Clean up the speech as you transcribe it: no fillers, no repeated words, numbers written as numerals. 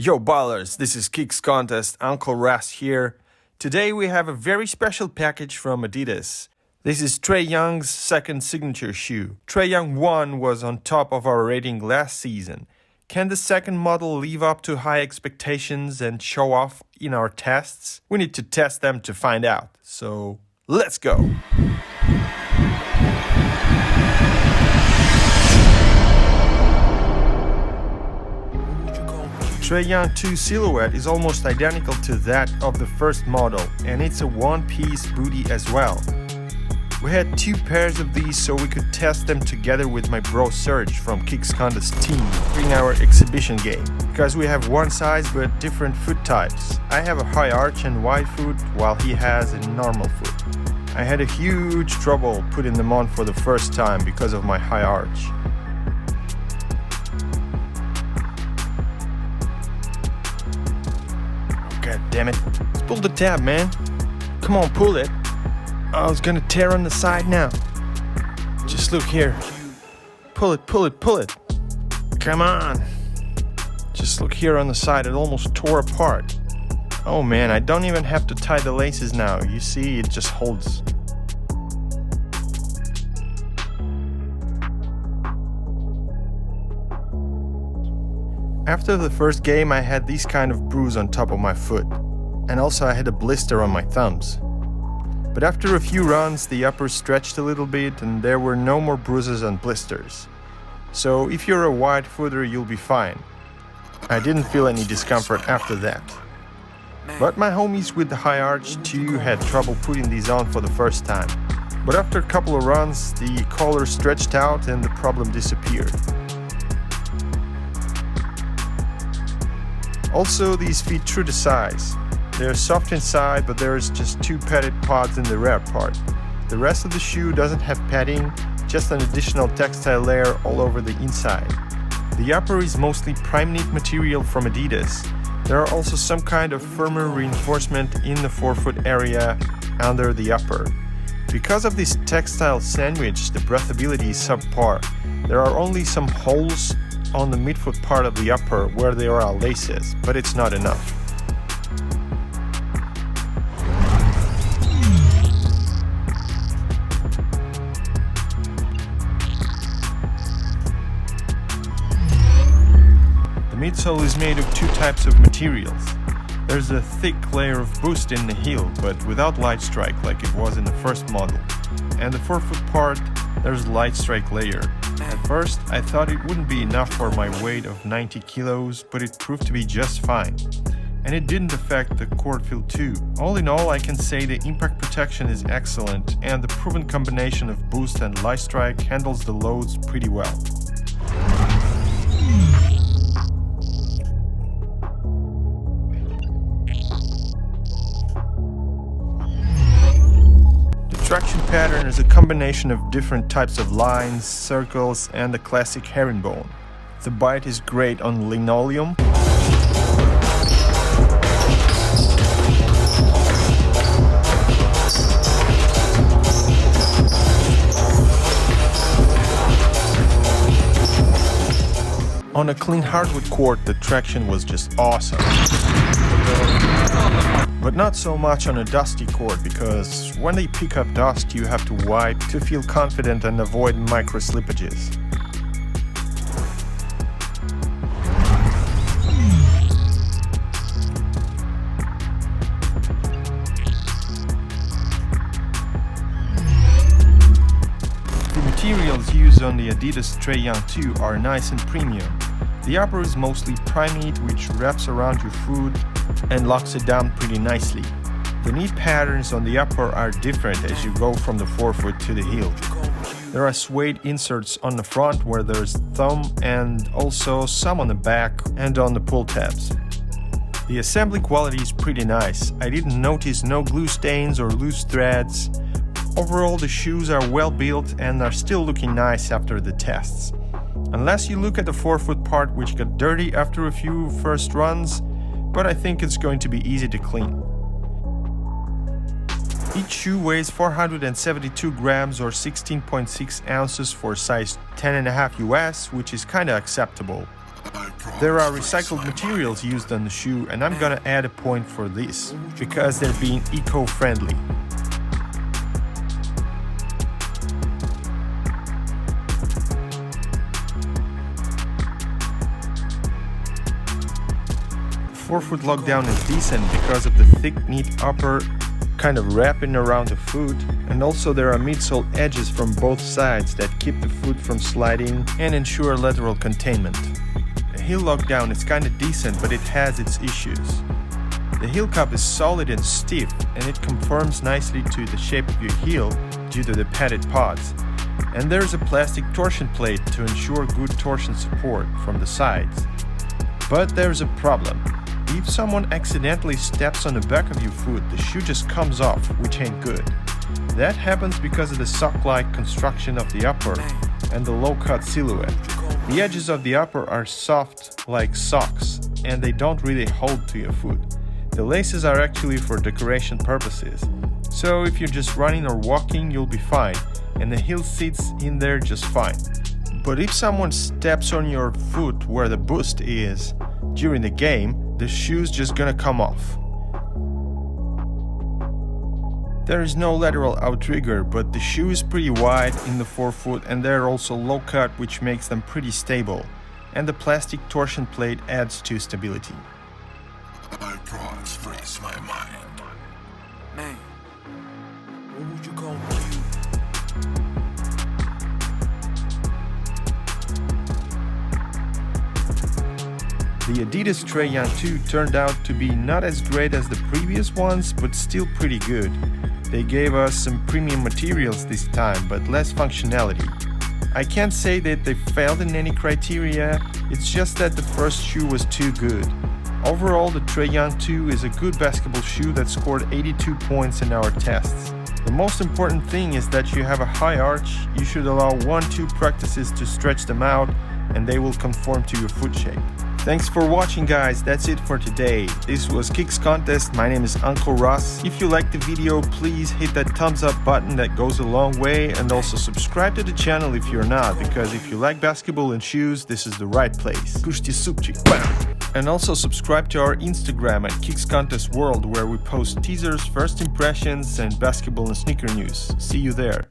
Yo ballers, this is Kicks Contest, Uncle Rast here. Today we have a very special package from Adidas. This is Trae Young's second signature shoe. Trae Young 1 was on top of our rating last season. Can the second model live up to high expectations and show off in our tests? We need to test them to find out. So, let's go! Trae Young 2 silhouette is almost identical to that of the first model, and it's a one-piece booty as well. We had 2 pairs of these so we could test them together with my bro Serge from Kicks Contest team during our exhibition game, because we have one size but different foot types. I have a high arch and wide foot while he has a normal foot. I had a huge trouble putting them on for the first time because of my high arch. God damn it. Let's pull the tab, man. Come on, pull it. I was gonna tear on the side now. Just look here. Pull it, pull it, pull it. Come on. Just look here on the side. It almost tore apart. Oh man, I don't even have to tie the laces now. You see, it just holds. After the first game, I had this kind of bruise on top of my foot, and also I had a blister on my thumbs. But after a few runs, the upper stretched a little bit and there were no more bruises and blisters. So if you're a wide footer, you'll be fine. I didn't feel any discomfort after that. But my homies with the high arch too had trouble putting these on for the first time. But after a couple of runs, the collar stretched out and the problem disappeared. Also, these fit true to size. They're soft inside, but there's just 2 padded pods in the rear part. The rest of the shoe doesn't have padding, just an additional textile layer all over the inside. The upper is mostly prime knit material from Adidas. There are also some kind of firmer reinforcement in the forefoot area under the upper. Because of this textile sandwich, the breathability is subpar. There are only some holes on the midfoot part of the upper where there are laces, but it's not enough. The midsole is made of 2 types of materials. There's a thick layer of boost in the heel, but without light strike like it was in the first model. And the forefoot part, there's a light strike layer. At first, I thought it wouldn't be enough for my weight of 90 kilos, but it proved to be just fine. And it didn't affect the cord feel too. All in all, I can say the impact protection is excellent, and the proven combination of boost and light strike handles the loads pretty well. The traction pattern is a combination of different types of lines, circles, and the classic herringbone. The bite is great on linoleum. On a clean hardwood court, the traction was just awesome. But not so much on a dusty court, because when they pick up dust you have to wipe to feel confident and avoid micro slippages. The materials used on the Adidas Trae Young 2 are nice and premium. The upper is mostly prime knit, which wraps around your foot and locks it down pretty nicely. The knit patterns on the upper are different as you go from the forefoot to the heel. There are suede inserts on the front where there's thumb, and also some on the back and on the pull tabs. The assembly quality is pretty nice. I didn't notice no glue stains or loose threads. Overall, the shoes are well built and are still looking nice after the tests. Unless you look at the forefoot part, which got dirty after a few first runs, but I think it's going to be easy to clean. Each shoe weighs 472 grams or 16.6 ounces for size 10.5 US, which is kinda acceptable. There are recycled materials used on the shoe, and I'm gonna add a point for this, because they're being eco-friendly. The 4-foot lockdown is decent because of the thick, neat upper kind of wrapping around the foot, and also there are midsole edges from both sides that keep the foot from sliding and ensure lateral containment. The heel lockdown is kind of decent, but it has its issues. The heel cup is solid and stiff, and it conforms nicely to the shape of your heel due to the padded pods. And there's a plastic torsion plate to ensure good torsion support from the sides. But there's a problem. If someone accidentally steps on the back of your foot, the shoe just comes off, which ain't good. That happens because of the sock-like construction of the upper and the low-cut silhouette. The edges of the upper are soft like socks, and they don't really hold to your foot. The laces are actually for decoration purposes. So if you're just running or walking, you'll be fine, and the heel sits in there just fine. But if someone steps on your foot where the boost is during the game, the shoe's just gonna come off. There is no lateral outrigger, but the shoe is pretty wide in the 4-foot, and they're also low cut, which makes them pretty stable. And the plastic torsion plate adds to stability. My bras freeze my mind. Man, what would you call me? The Adidas Trae Young 2 turned out to be not as great as the previous ones, but still pretty good. They gave us some premium materials this time, but less functionality. I can't say that they failed in any criteria, it's just that the first shoe was too good. Overall, the Trae Young 2 is a good basketball shoe that scored 82 points in our tests. The most important thing is that you have a high arch. You should allow 1-2 practices to stretch them out, and they will conform to your foot shape. Thanks for watching, guys. That's it for today. This was Kicks Contest. My name is Uncle Ross. If you liked the video, please hit that thumbs up button, that goes a long way, and also subscribe to the channel if you're not, because if you like basketball and shoes, this is the right place. Pushti supчик. Bam! And also subscribe to our Instagram at Kicks Contest World, where we post teasers, first impressions, and basketball and sneaker news. See you there.